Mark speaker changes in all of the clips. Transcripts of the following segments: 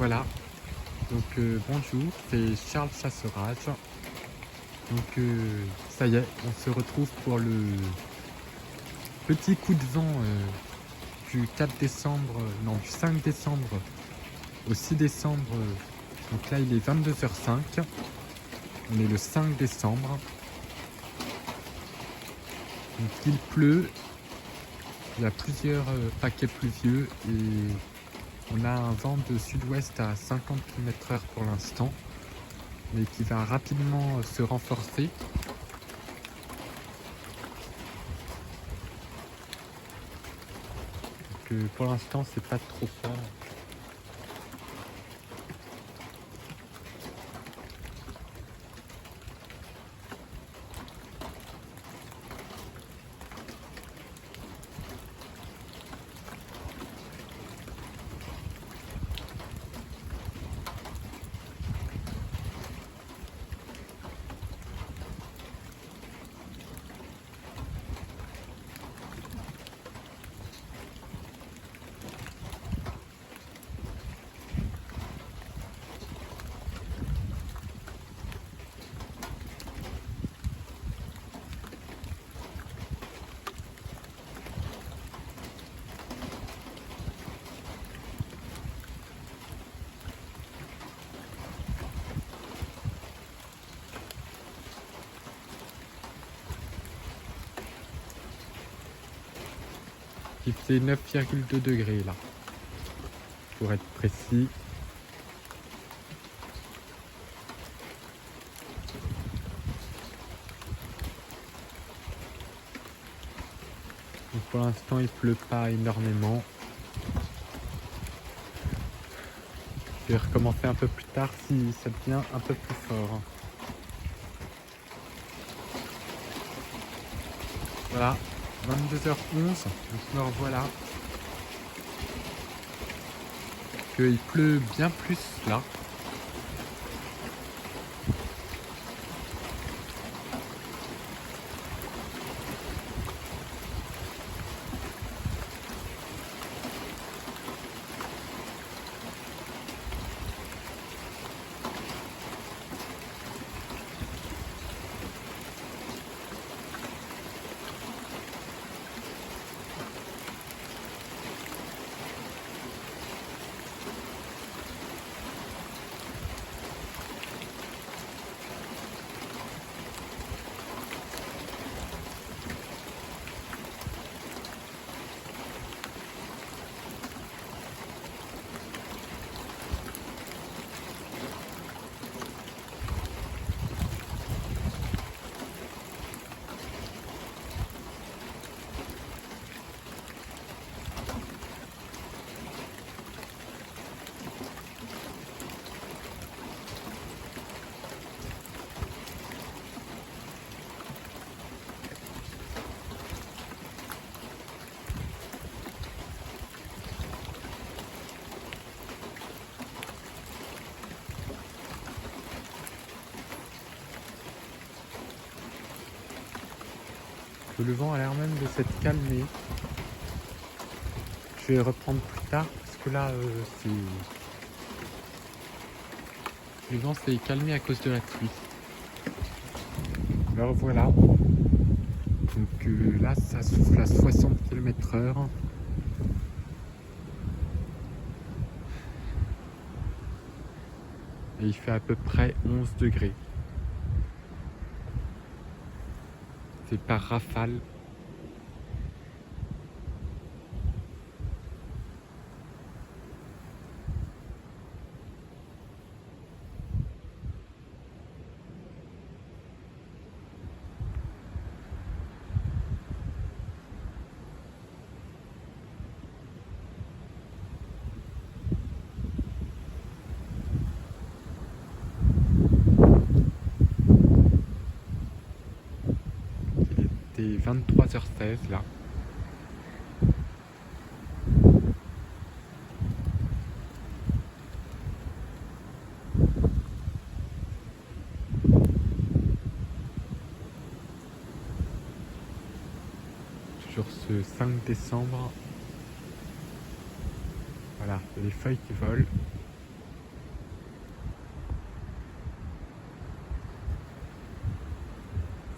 Speaker 1: voilà. Donc bonjour, c'est Charles Chasserage. Donc ça y est, on se retrouve pour le petit coup de vent du 4 décembre, non du 5 décembre au 6 décembre. Donc là il est 22h05, on est le 5 décembre. Donc il pleut, il y a plusieurs paquets pluvieux et on a un vent de sud-ouest à 50 km/h pour l'instant, mais qui va rapidement se renforcer. Donc pour l'instant c'est pas trop fort. Il fait 9,2 degrés là, pour être précis. Donc pour l'instant il pleut pas énormément. Je vais recommencer un peu plus tard si ça devient un peu plus fort. Voilà, 22h11, donc me revoilà. Il pleut bien plus là. Le vent a l'air même de s'être calmé. Je vais reprendre plus tard parce que là le vent s'est calmé à cause de la pluie. Alors voilà. Donc là ça souffle à 60 km/h. Et il fait à peu près 11 degrés. C'est par rafale. Il était 23h16 là. Sur ce 5 décembre. Voilà, il y a les feuilles qui volent.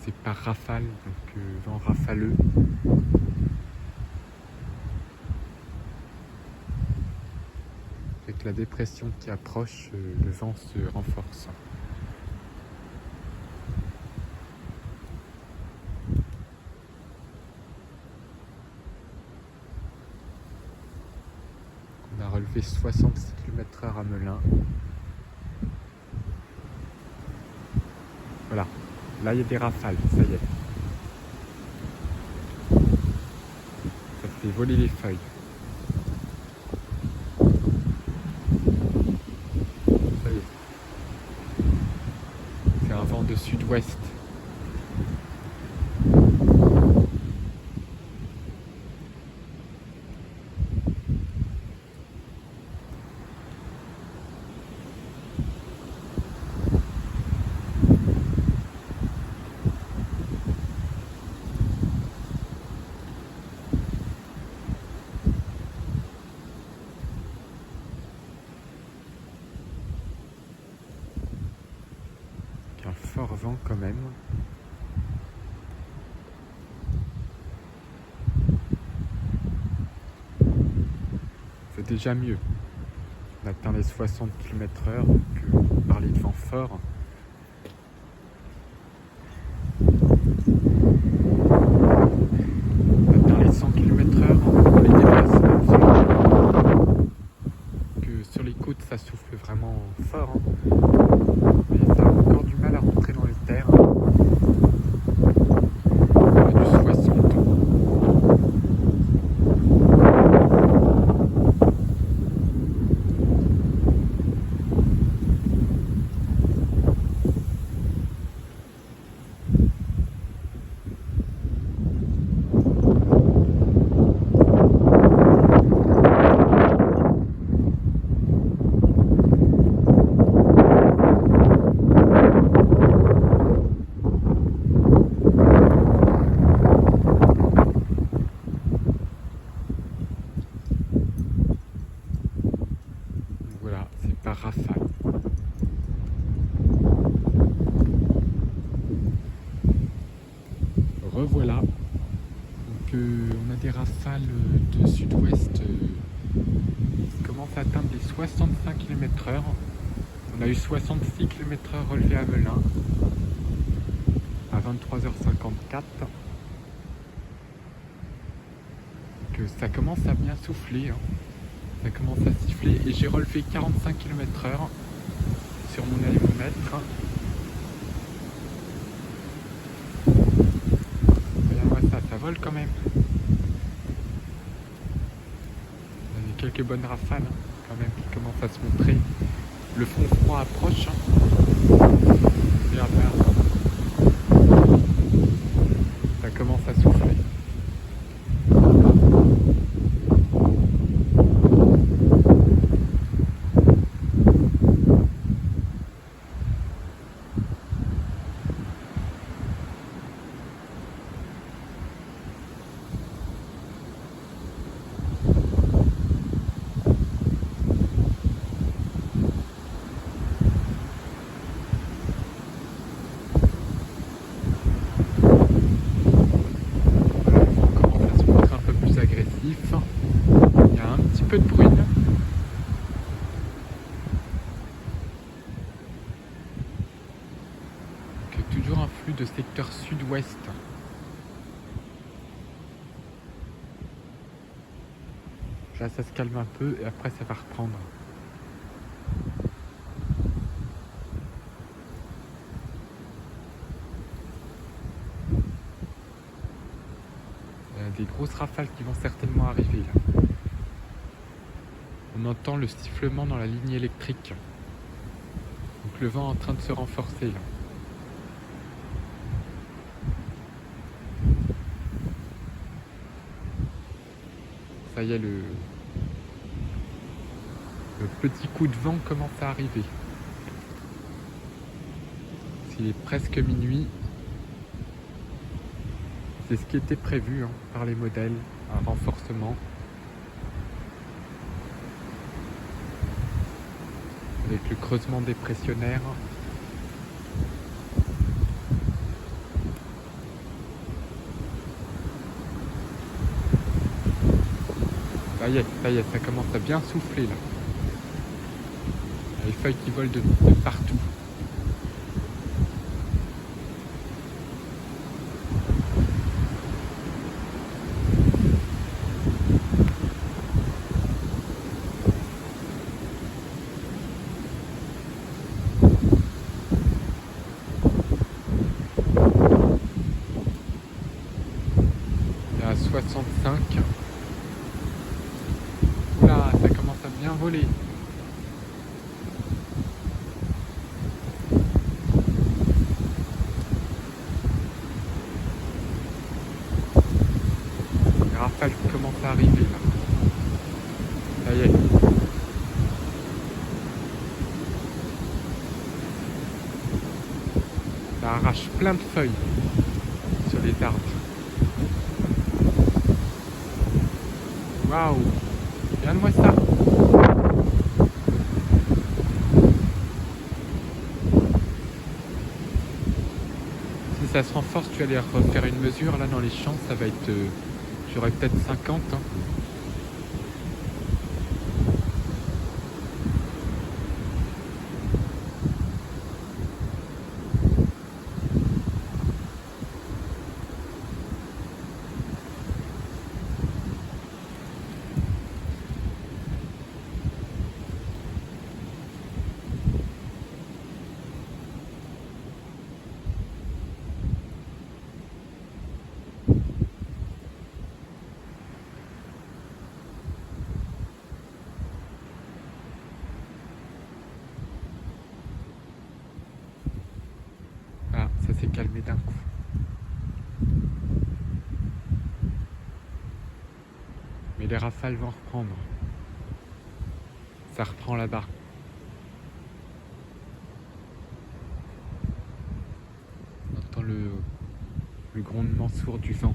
Speaker 1: c'est par rafale, donc vent rafaleux. Avec la dépression qui approche, le vent se renforce. On a relevé 66 km/h à Melun. Voilà, là il y a des rafales, ça y est. Ça fait voler les feuilles. Ça y est. C'est un vent de sud-ouest. Un fort vent quand même. C'est déjà mieux. On atteint les 60 km/h, donc on parlait de vent fort. On atteint les 100 km/h pour les déplacements. Que sur les côtes, ça souffle vraiment fort. Mais ça a encore du mal à rentrer dans les terres. Du 60. Voilà, c'est par rafale. Revoilà. Donc on a des rafales de sud-ouest qui commencent à atteindre les 65 km/h. On a eu 66 km/h relevés à Melun à 23h54. Donc ça commence à bien souffler. Ça commence à siffler et j'ai relevé 45 km/h sur mon anémomètre. Regarde-moi ça vole quand même. Il y a quelques bonnes rafales quand même qui commencent à se montrer. Le front froid approche. Regarde là. Ça commence à souffler. Il y a un petit peu de bruit là. Donc, toujours un flux de secteur sud-ouest. Là ça se calme un peu et après ça va reprendre. Il y a des grosses rafales qui vont certainement arriver là. On entend le sifflement dans la ligne électrique. Donc le vent est en train de se renforcer là. Ça y est, le petit coup de vent commence à arriver. Il est presque minuit. C'est ce qui était prévu par les modèles, un renforcement. Avec le creusement dépressionnaire. ça y est, ça commence à bien souffler là. Les feuilles qui volent de partout. Il est à 65. Oula, ça commence à bien voler. Les rafales commencent à arriver là. Ça y est. Ça arrache plein de feuilles sur les arbres. Waouh! Regarde-moi ça! Si ça se renforce, tu vas aller refaire une mesure. Là, dans les champs, ça va être... j'aurais peut-être 50. Hein. Ah, ça s'est calmé d'un coup. Mais les rafales vont reprendre. Ça reprend là-bas. On entend le grondement sourd du vent.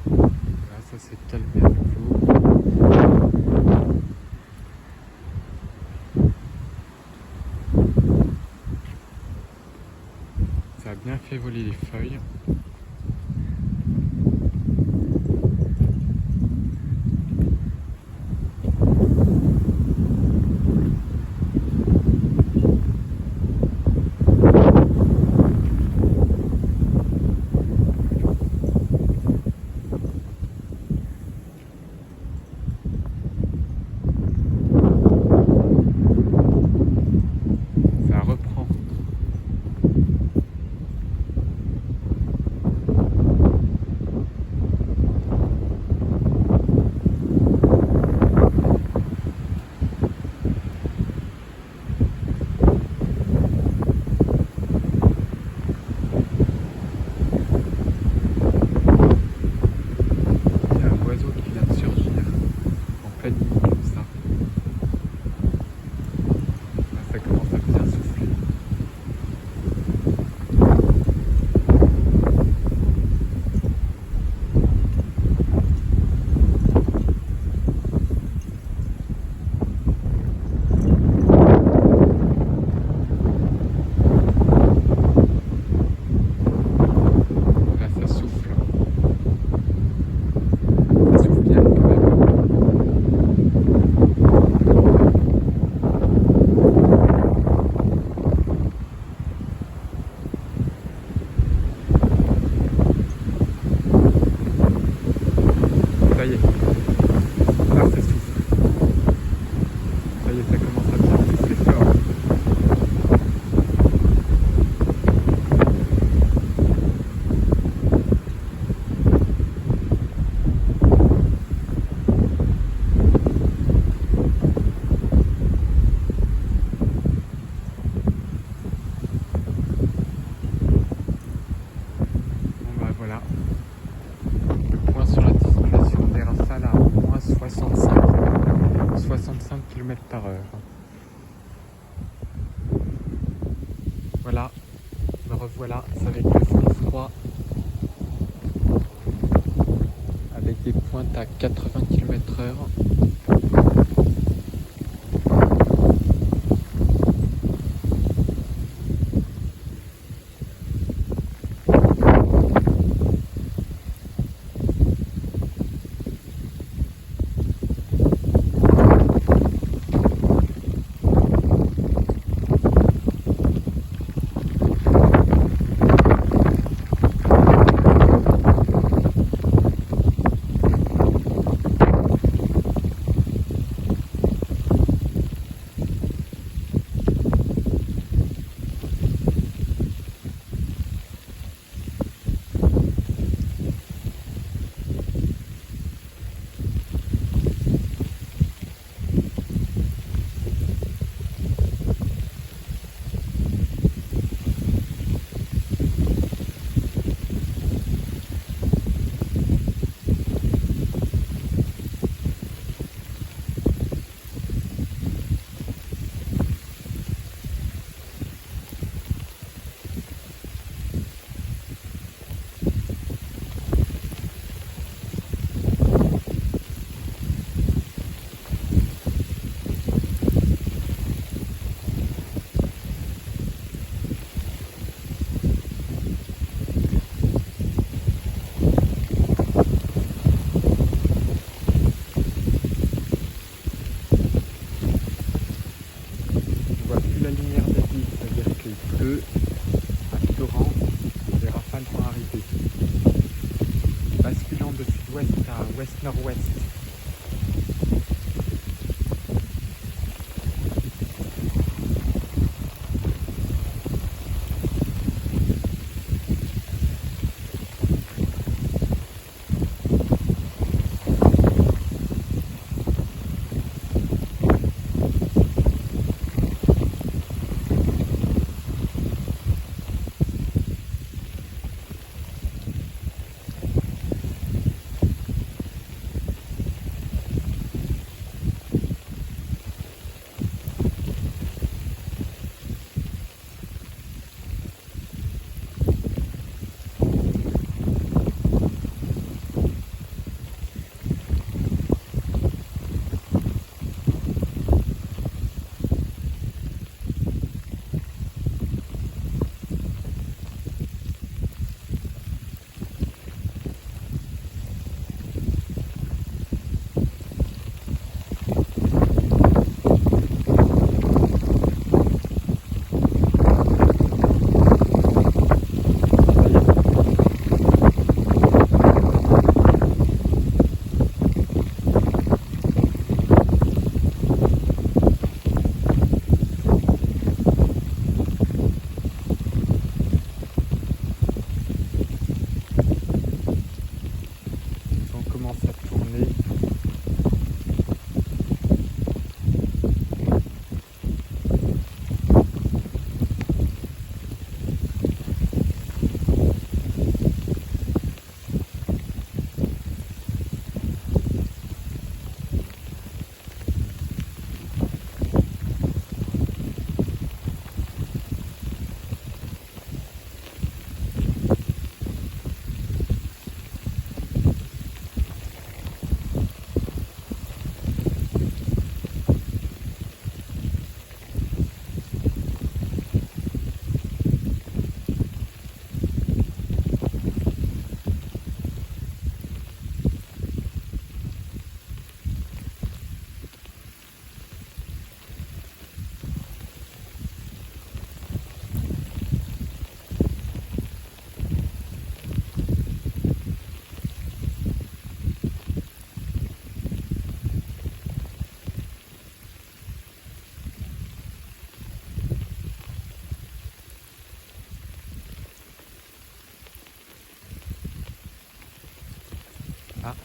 Speaker 1: Là, ça s'est calmé à nouveau. Ça a bien fait voler les feuilles. Ça reprend. y est, ça commence à bien pousser fort. Bon bah voilà. Le point sur la dissimulation d'air sale à moins 65 km/h. Voilà, me revoilà, c'est avec le front froid, avec des pointes à 80 km/h. La lumière des villes, c'est-à-dire qu'il pleut à torrent, les rafales vont arriver. Basculant de sud-ouest à ouest-nord-ouest.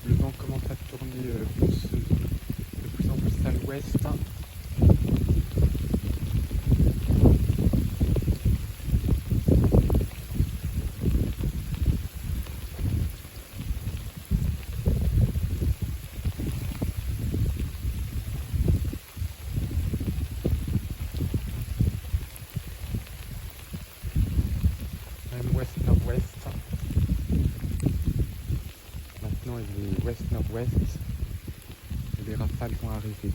Speaker 1: le vent commence à tourner de plus en plus à l'ouest. Même ouest-nord-ouest. Maintenant il est ouest-nord-ouest et les rafales vont arriver.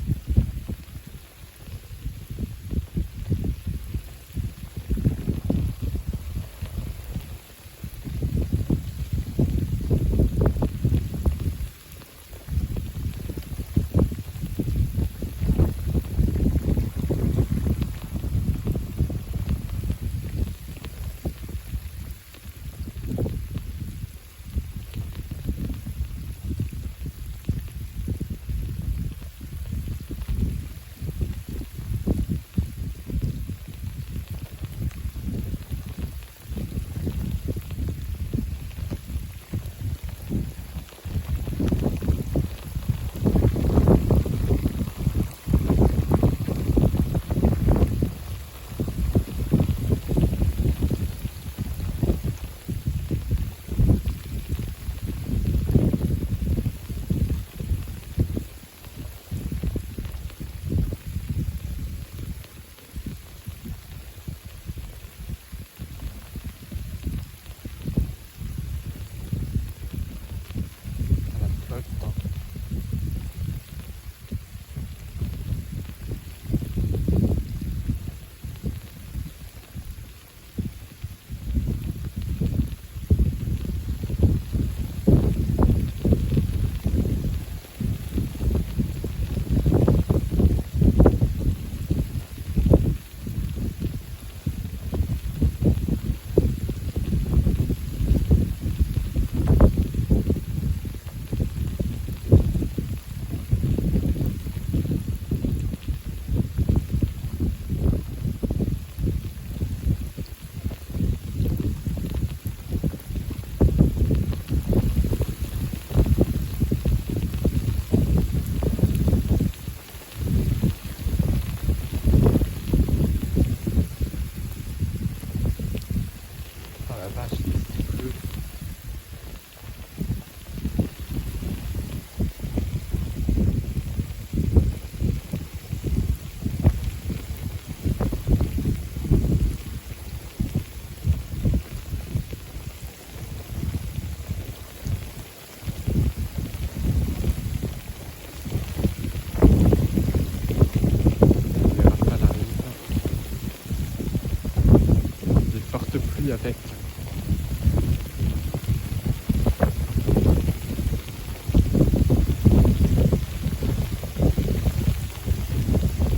Speaker 1: Avec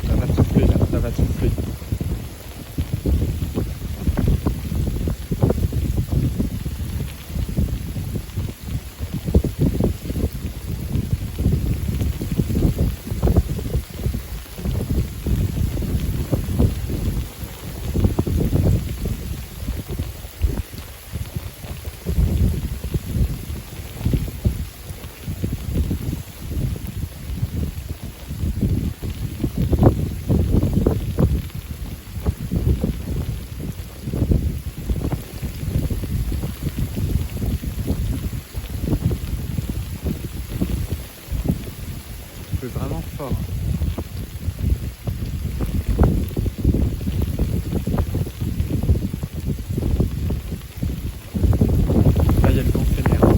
Speaker 1: ça va souffler là, ça va souffler. C'est vraiment fort. Là, il y a le vent s'énerve.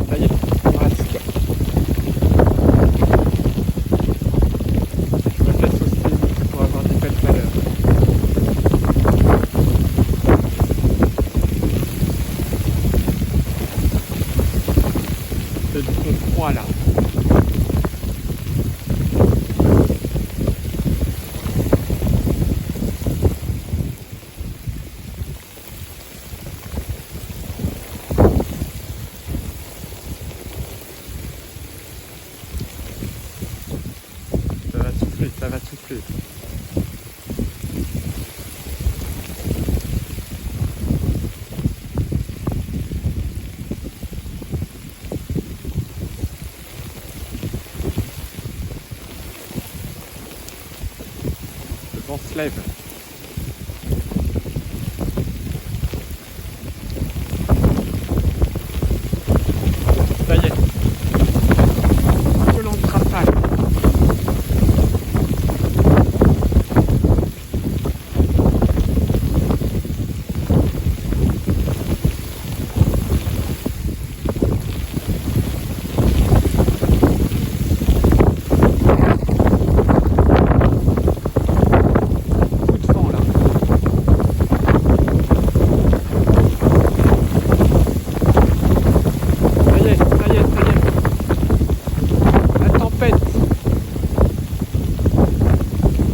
Speaker 1: Là, il y a le bourrasque. Je me laisse aussi pour avoir des belles valeurs. C'est du fond froid là. Ça va souffler, ça va souffler. se lève. Ça y est. Violente rafale.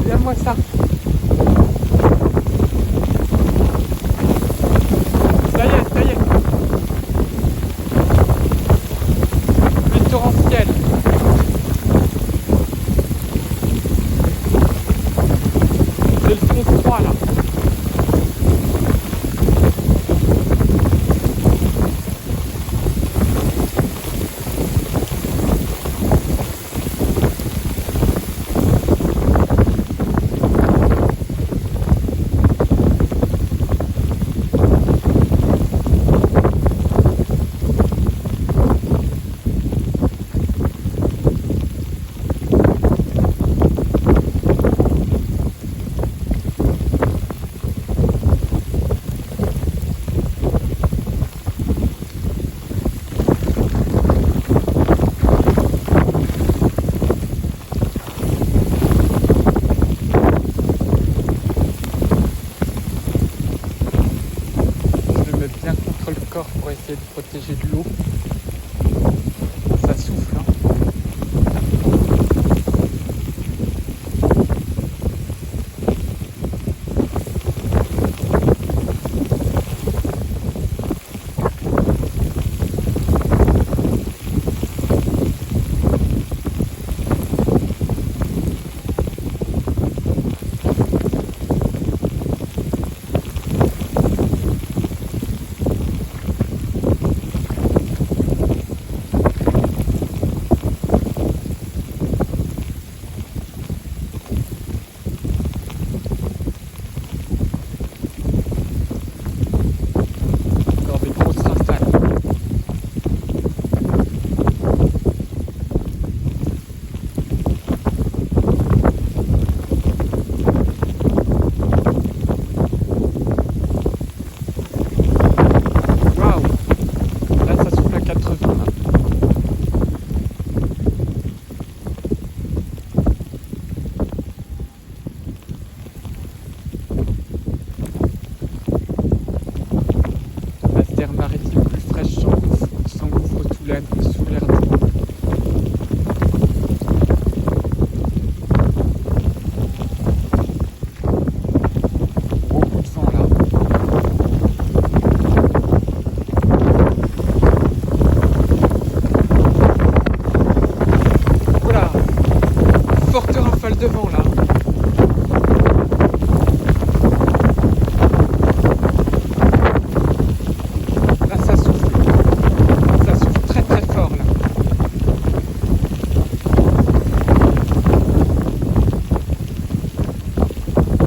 Speaker 1: Regarde-moi ça. Ça y est, ça y est. Pluie torrentielle. C'est le front froid là. Bien contre le corps pour essayer de protéger de l'eau. Ça souffle, hein. Maritime plus fraîche s'engouffre sous l'air d'eau. Beaucoup de vent là. Voilà, forte rafale de vent là.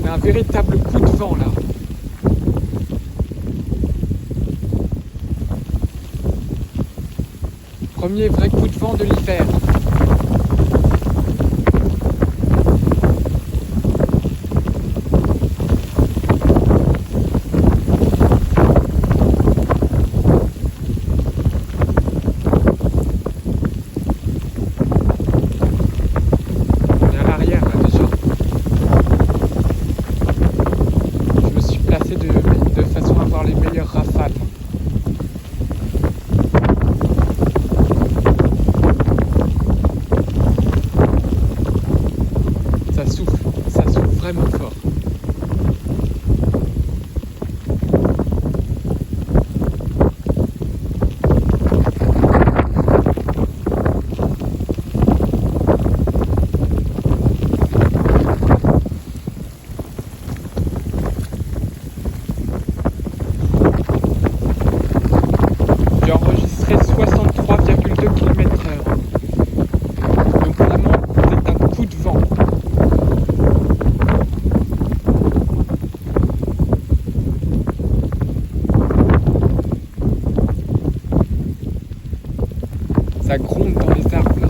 Speaker 1: Un véritable coup de vent là. Premier vrai coup de vent de l'hiver. On est à l'arrière là déjà. De façon à avoir les meilleures rafales. Ça gronde dans les arbres là.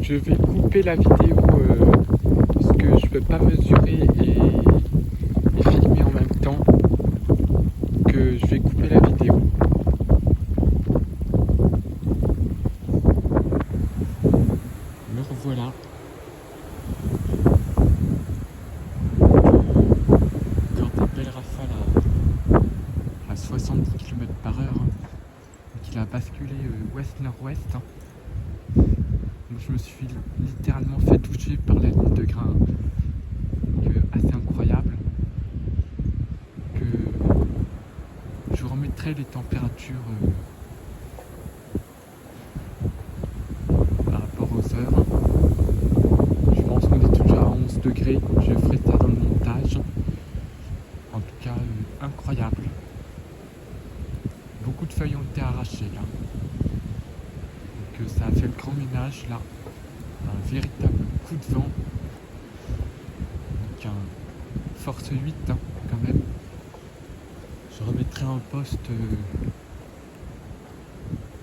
Speaker 1: Je vais couper la vidéo parce que je peux pas mesurer et filmer en même temps, que je vais couper la vidéo. Me revoilà. Encore des belles rafales à 70 km/h. Donc il a basculé ouest-nord-ouest. Donc je me suis littéralement fait toucher par la ligne de grain. Donc, assez incroyable. Que je remettrai les températures par rapport aux heures. Je pense qu'on est toujours à 11 degrés. Je ferai ça dans le montage. En tout cas, incroyable. Beaucoup de feuilles ont été arrachées là. Donc ça a fait le grand ménage là. Un véritable coup de vent. Donc un force 8 hein, quand même. Je remettrai un poste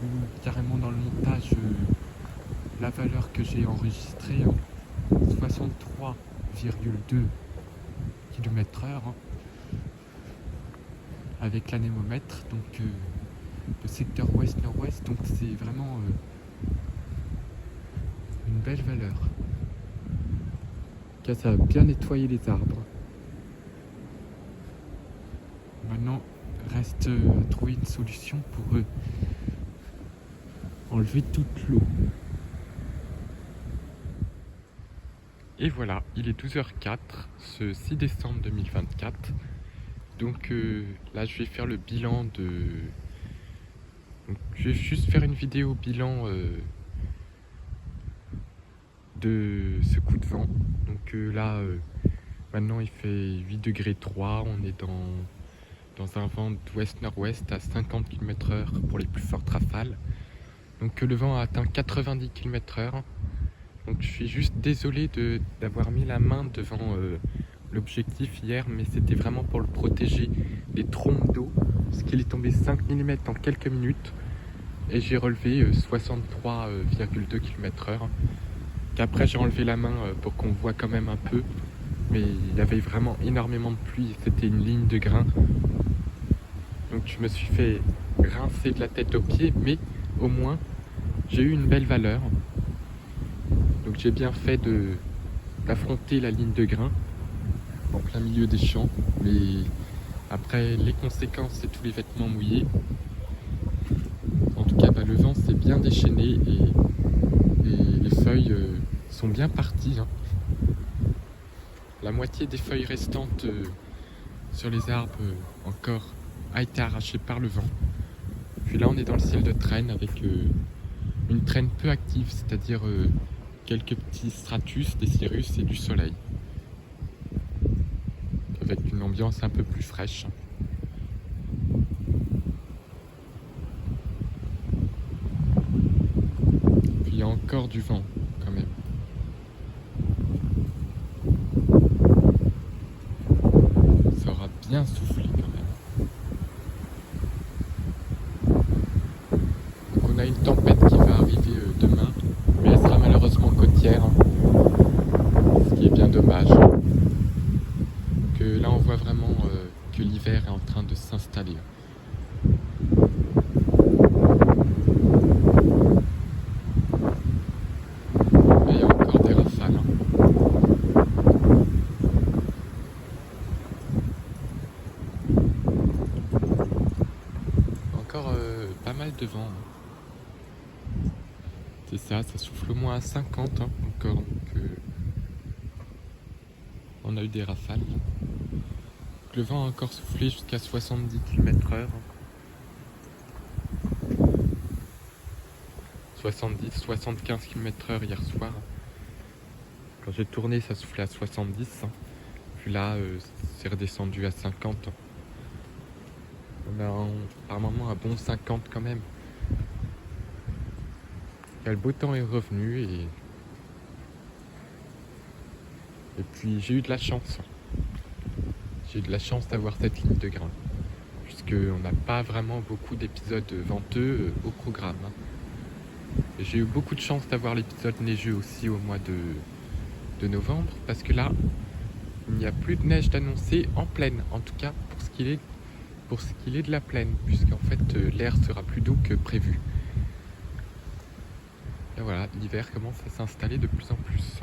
Speaker 1: ou carrément dans le montage la valeur que j'ai enregistrée, 63,2 km/h hein, avec l'anémomètre, donc le secteur ouest-nord-ouest, donc c'est vraiment une belle valeur. Car ça a bien nettoyé les arbres. Maintenant, reste à trouver une solution pour enlever toute l'eau. Et voilà, il est 12h04, ce 6 décembre 2024. Donc là, je vais faire le bilan de... Donc, je vais juste faire une vidéo bilan de ce coup de vent. Donc là, maintenant il fait 8 degrés 3, on est dans un vent d'ouest-nord-ouest à 50 km/h pour les plus fortes rafales. Donc le vent a atteint 90 km/h. Donc je suis juste désolé d'avoir mis la main devant l'objectif hier, mais c'était vraiment pour le protéger des trompes d'eau, parce qu'il est tombé 5 mm en quelques minutes, et j'ai relevé 63,2 km/h. Qu'après j'ai enlevé la main pour qu'on voit quand même un peu, mais il y avait vraiment énormément de pluie, c'était une ligne de grain. Donc je me suis fait rincer de la tête aux pieds, mais au moins j'ai eu une belle valeur. Donc j'ai bien fait d'affronter la ligne de grain en plein milieu des champs, mais après les conséquences c'est tous les vêtements mouillés. En tout cas le vent s'est bien déchaîné et les feuilles sont bien parties hein. La moitié des feuilles restantes sur les arbres encore a été arrachée par le vent. Puis là on est dans le ciel de traîne avec une traîne peu active, c'est-à-dire quelques petits stratus, des cirrus et du soleil, avec une ambiance un peu plus fraîche. Puis il y a encore du vent quand même. Ça aura bien soufflé quand même. Donc on a une tempête qui va arriver demain, mais elle sera malheureusement côtière, hein, ce qui est bien dommage. Que là on voit vraiment que l'hiver est en train de s'installer. Il y de vent. Hein. C'est ça souffle au moins à 50 hein, encore. Donc, on a eu des rafales. Hein. Le vent a encore soufflé jusqu'à 70 km/h. 70-75 km/h hier soir. Quand j'ai tourné, ça soufflait à 70. Puis là, c'est redescendu à 50. On a par moment un bon 50 quand même. Et le beau temps est revenu et puis j'ai eu de la chance. J'ai eu de la chance d'avoir cette ligne de grain. Puisqu'on n'a pas vraiment beaucoup d'épisodes venteux au programme. Et j'ai eu beaucoup de chance d'avoir l'épisode neigeux aussi au mois de novembre. Parce que là, il n'y a plus de neige d'annoncer en plaine. En tout cas, pour ce qu'il est de la plaine. Puisqu'en fait, l'air sera plus doux que prévu. Et voilà, l'hiver commence à s'installer de plus en plus.